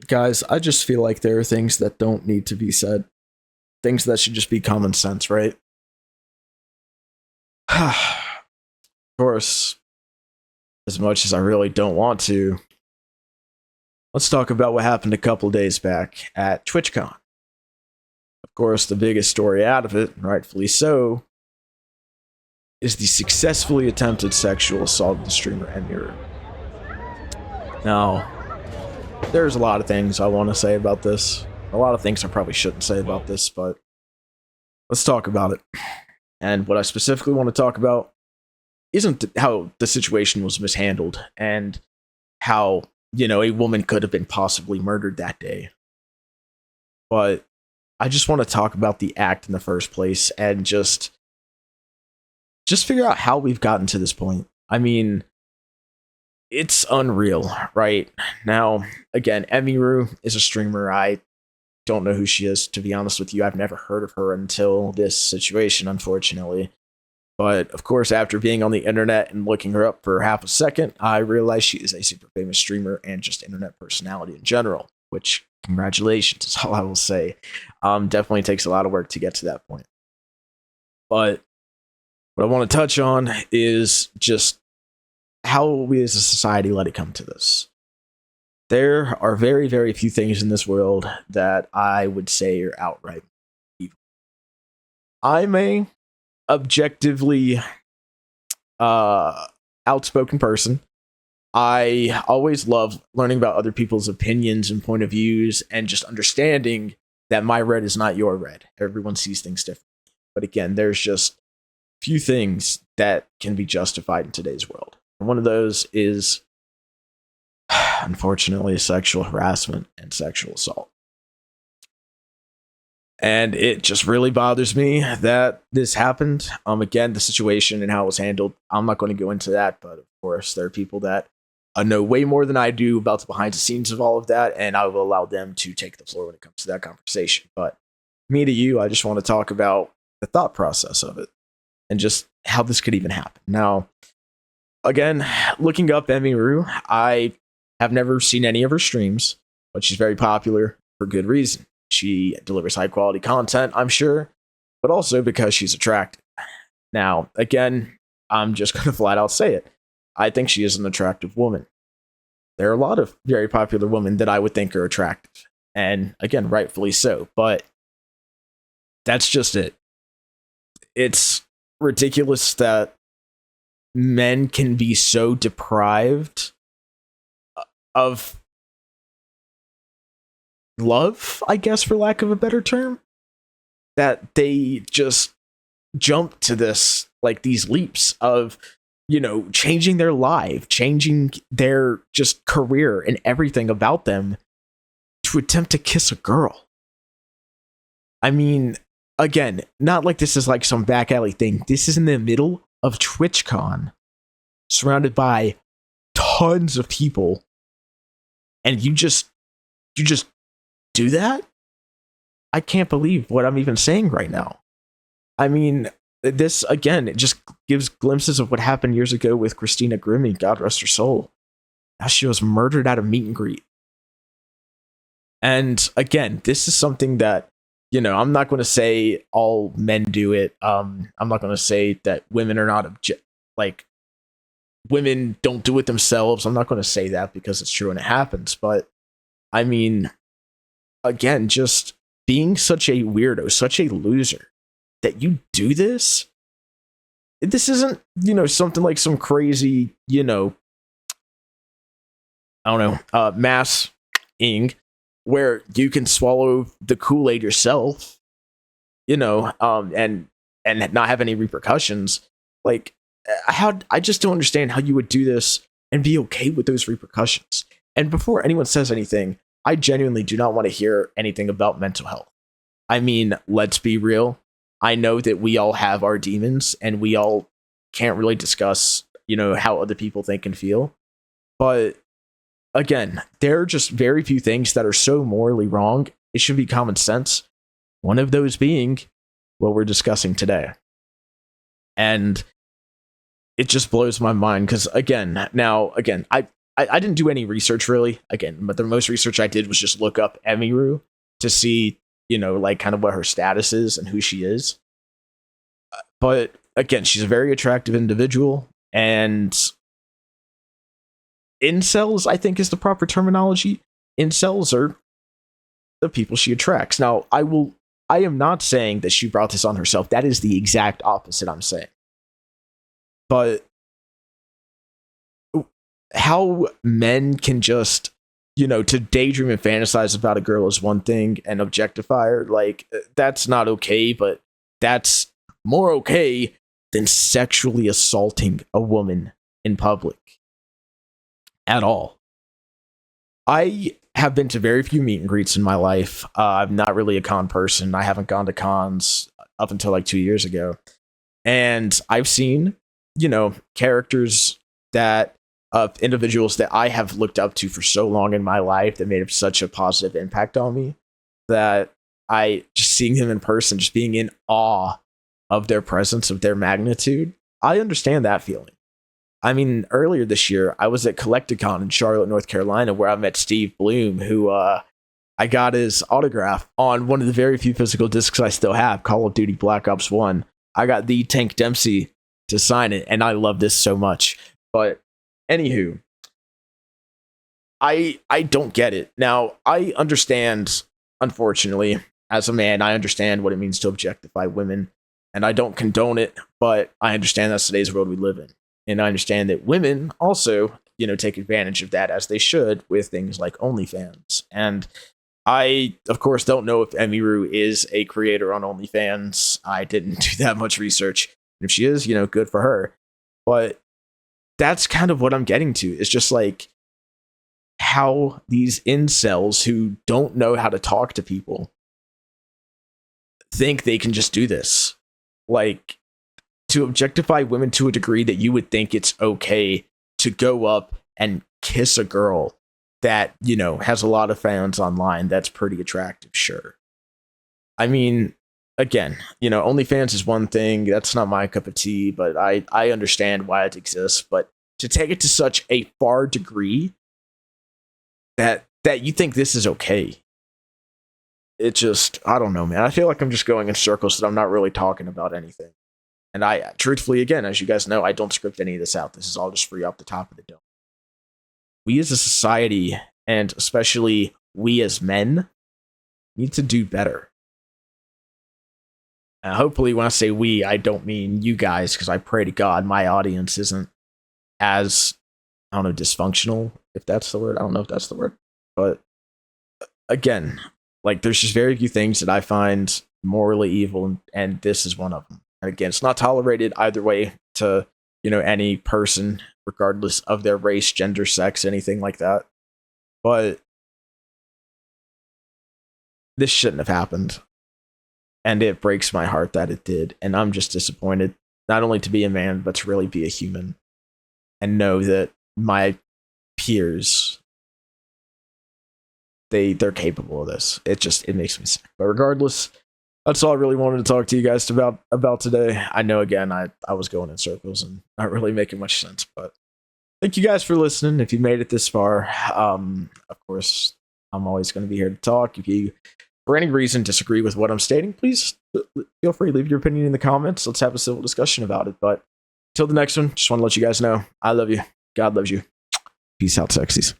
Guys, I just feel like there are things that don't need to be said. Things that should just be common sense, right? Of course, as much as I really don't want to, let's talk about what happened a couple days back at Twitchcon. Of course, the biggest story out of it, rightfully so, is the successfully attempted sexual assault of the streamer Emir. Now, there's a lot of things I want to say about this. A lot of things I probably shouldn't say about this, but let's talk about it. And what I specifically want to talk about isn't how the situation was mishandled and how, a woman could have been possibly murdered that day. But I just want to talk about the act in the first place and just figure out how we've gotten to this point. I mean, it's unreal, right? Now, again, Emiru is a streamer. I don't know who she is, to be honest with you. I've never heard of her until this situation, unfortunately. But, of course, after being on the internet and looking her up for half a second, I realized she is a super famous streamer and just internet personality in general, which, congratulations, is all I will say. Definitely takes a lot of work to get to that point. But what I want to touch on is just how we as a society let it come to this. There are very, very few things in this world that I would say are outright evil. I'm a objectively outspoken person. I always love learning about other people's opinions and point of views and just understanding that my red is not your red. Everyone sees things differently. But again, there's just few things that can be justified in today's world. And one of those is, unfortunately, sexual harassment and sexual assault. And it just really bothers me that this happened. Again, the situation and how it was handled, I'm not going to go into that, but of course, there are people that know way more than I do about the behind the scenes of all of that, and I will allow them to take the floor when it comes to that conversation. But me to you, I just want to talk about the thought process of it and just how this could even happen. Now, again, looking up Emiru, I have never seen any of her streams, but she's very popular for good reason. She delivers high quality content, I'm sure, but also because she's attractive. Now, again, I'm just going to flat out say it. I think she is an attractive woman. There are a lot of very popular women that I would think are attractive. And again, rightfully so. But that's just it. It's ridiculous that men can be so deprived of love, I guess, for lack of a better term, that they just jump to this, like these leaps of, changing their life, changing their just career and everything about them to attempt to kiss a girl. I mean, again, not like this is like some back alley thing. This is in the middle of TwitchCon, surrounded by tons of people, and you just do that? I can't believe what I'm even saying right now. I mean, this, again, it just gives glimpses of what happened years ago with Christina Grimmie, God rest her soul. How she was murdered at a meet and greet. And again, this is something that, I'm not going to say all men do it. I'm not going to say that women are not women don't do it themselves. I'm not going to say that because it's true and it happens. But I mean, again, just being such a weirdo, such a loser, that you do this. This isn't, something like some crazy, I don't know, mass-ing where you can swallow the Kool-Aid yourself, and not have any repercussions. Like, I just don't understand how you would do this and be okay with those repercussions. And before anyone says anything, I genuinely do not want to hear anything about mental health. I mean, let's be real. I know that we all have our demons and we all can't really discuss, how other people think and feel. But again, there are just very few things that are so morally wrong. It should be common sense. One of those being what we're discussing today. And it just blows my mind because, again, I I didn't do any research really, again, but the most research I did was just look up Emiru to see, like kind of what her status is and who she is. But again, she's a very attractive individual, and incels, I think, is the proper terminology. Incels are the people she attracts. Now, I am not saying that she brought this on herself. That is the exact opposite I'm saying. But how men can just, to daydream and fantasize about a girl is one thing, and objectify her, like, that's not okay, but that's more okay than sexually assaulting a woman in public at all. I have been to very few meet and greets in my life. I'm not really a con person. I haven't gone to cons up until like 2 years ago. And I've seen, characters that of individuals that I have looked up to for so long in my life that made such a positive impact on me, that I just seeing them in person, just being in awe of their presence, of their magnitude. I understand that feeling. I mean, earlier this year, I was at Collecticon in Charlotte, North Carolina, where I met Steve Bloom, who I got his autograph on one of the very few physical discs I still have, Call of Duty Black Ops 1. I got the Tank Dempsey to sign it, and I love this so much. But anywho, I don't get it. Now, I understand, unfortunately, as a man, I understand what it means to objectify women, and I don't condone it, but I understand that's today's world we live in. And I understand that women also, take advantage of that, as they should, with things like OnlyFans. And I, of course, don't know if Emiru is a creator on OnlyFans. I didn't do that much research. And if she is, good for her. But that's kind of what I'm getting to. It's just like how these incels who don't know how to talk to people think they can just do this. Like, to objectify women to a degree that you would think it's okay to go up and kiss a girl that, has a lot of fans online. That's pretty attractive, sure. I mean, again, OnlyFans is one thing. That's not my cup of tea, but I understand why it exists. But to take it to such a far degree that you think this is okay, it just, I don't know, man. I feel like I'm just going in circles, that I'm not really talking about anything. And I, truthfully, again, as you guys know, I don't script any of this out. This is all just free off the top of the dome. We as a society, and especially we as men, need to do better. Hopefully, when I say we, I don't mean you guys, because I pray to God my audience isn't as, I don't know, dysfunctional, if that's the word. I don't know if that's the word. But again, like, there's just very few things that I find morally evil, and this is one of them. And again, it's not tolerated either way to, any person, regardless of their race, gender, sex, anything like that. But this shouldn't have happened. And it breaks my heart that it did. And I'm just disappointed, not only to be a man, but to really be a human. And know that my peers, they're capable of this. It makes me sick. But regardless, that's all I really wanted to talk to you guys about today. I know, again, I was going in circles and not really making much sense, but thank you guys for listening. If you made it this far, of course, I'm always going to be here to talk. If you, for any reason, disagree with what I'm stating, please feel free to leave your opinion in the comments. Let's have a civil discussion about it. But till the next one, just want to let you guys know, I love you. God loves you. Peace out, sexies.